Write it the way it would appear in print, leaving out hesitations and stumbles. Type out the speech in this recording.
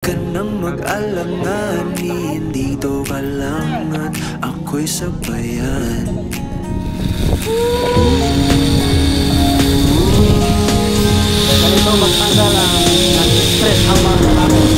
Ka nang mag-alanganin, dito ka lang at ako'y sabayan. Ganito magtanggal ang stress ang mga tao.